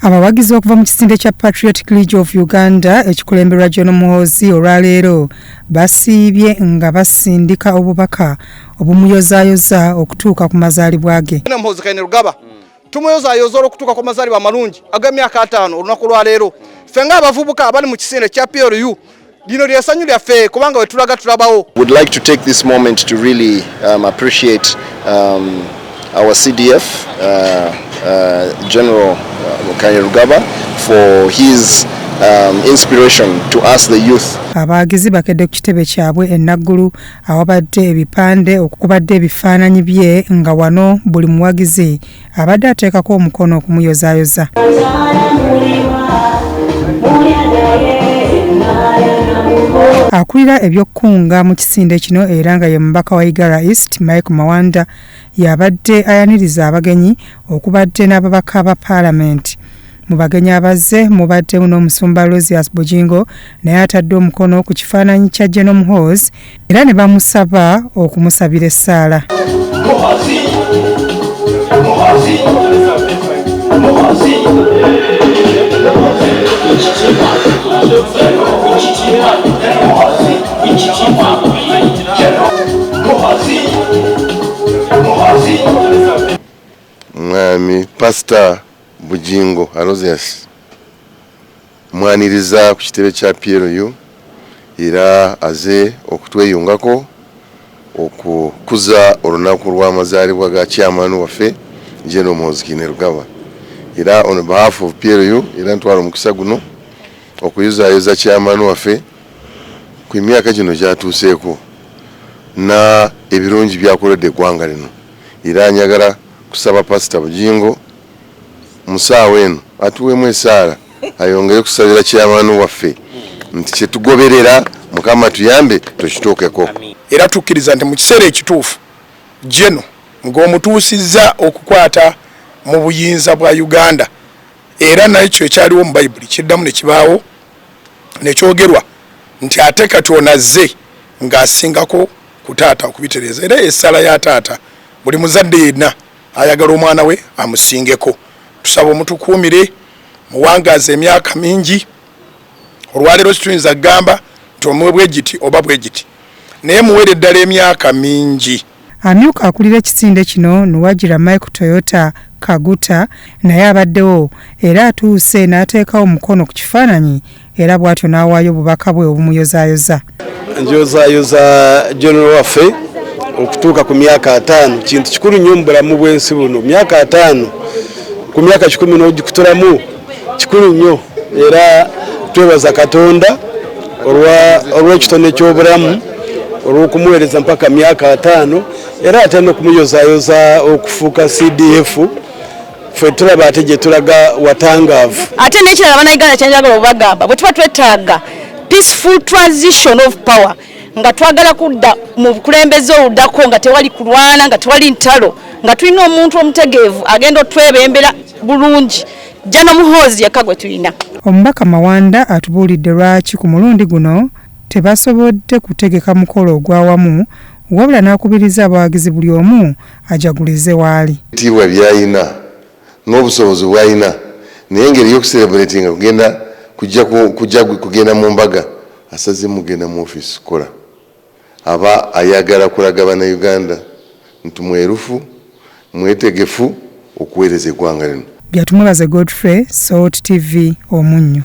Abawagizi okuva mu kisinde kya Patriotic League of Uganda ekikulemberwa John Muhoozi olwaleero basiibye nga basindika obubaka obumuyozaayoza okutuuka ku mazaalibwa ge. Muhoozi Kainerugaba tumuyozaayoza okutuuka ku mazaalibwa amalungi ag'emyaka 5 olunaku lwaleero. Ffe ng'abavubuka abali mu kisinde kya PLU lino ly'essanyu lyaffe kubanga we tulaga tulabawo. Would like to take this moment to really appreciate our CDF General Kainerugaba for his inspiration to us the youth. Abagizi bakedde ku kitebe kyabwe enaggulu awabadde ebipande okukubadde ebifaananyi bye nga wano buli muwagizi abadde ateekako omukono okumuyozaayoza. Akulira eby'okkunga mu kisinde kino era nga ye mubaka wa Igara East Mike Mawanda yabadde ayaniriza abagenyi okubadde n'ababaka ba Parliament. Mu bagenyi abazze mubadde n'omusumba Rosias Bujingo naye atadde omukono ku kifaananyi kya General Muhoozi era ne bamusaba okumusabira essaala. Mwami Pastor Bujingo Rosias mwaniriza ku kitebe kya PLU era aze okutweyungako okukuza olunaku lw'amazaalibwa ga chairman waffe General Muhoozi Kainerugaba. Era on behalf of PLU era ntwala omukisa guno okuyozaayoza chairman waffe ku myaka gino gyatuuseeko na ebirungi byakoledde eggwanga lino. Era njagala kusaba Pastor Bujingo musaawa eno atuweemu essaala ayongere kusabira chairman waffe nti kyetugoberera Mukama tuyambe tukituukeko. Era tukkiriza nti mu kiseera ekituufu Jeno ng'omutuusizza okukwata mu buyinza bwa Uganda era nakyo ekyaliwo mu Bayibuli kiddamu ne kibaawo ne kyogerwa nti ate kati onazze ng'asingako ku taata okubitereeza. Era essaala ya taata buli muzadde yenna ayagala omwana we amusingeko. Tusaba omutukuumire muwangaaza emyaka mingi olwaleero kituyinza kugamba nti omuwe bwegiti oba bwegiti naye muwere ddala emyaka mingi. Amyuka akulira ekisinde kino Nuwagira Mike Toyota Kaguta naye abaddewo era atuuse n'ateekawo omukono ku kifaananyi era bw'atyo n'awaayo obubaka bwe obumuyozaayoza. Njozaayoza General waffe okutuuka ku myaka 5 kintu kikulu nnyo mu bulamu bw'ensi buno. Myaka 5 ku myaka 10 n'ogikutulamu kikulu nnyo era twebaza Katonda olw'ekitone ky'obulamu olw'okumuweereza mpaka myaka 5 era ate n'okumuyozaayoza okufuuka CDF ffe tulaba ate gye tulaga watangaavu. Ate n'ekirala bannayuganda kyenjagala obagamba bwe tuba twetaaga peaceful transition of power nga twagala kudda mu bukulembeze oluddako nga tewali kulwana nga tewali ntalo nga tulina omuntu omutegeevu agenda otwebembera bulungi. General Muhoozi yekka gwe tulina. Omubaka Mawanda atubuulidde lwaki ku mulundi guno tebasobodde kutegeka mukolo ogwawamu wabula n'akubiriza abawagizi buli omu ajagulize waali. Ebitiibwa by'alina n'obusobozi bw'alina naye engeri y'okucelebratinga kugenda mu mbaga asaze mugenda mu ofiisi kola aba ayagala kulaga bannayuganda nti mwerufu mwetegefu okuweereza eggwanga lino. Byatumubaze Godfrey, Salt TV, Omunnyo.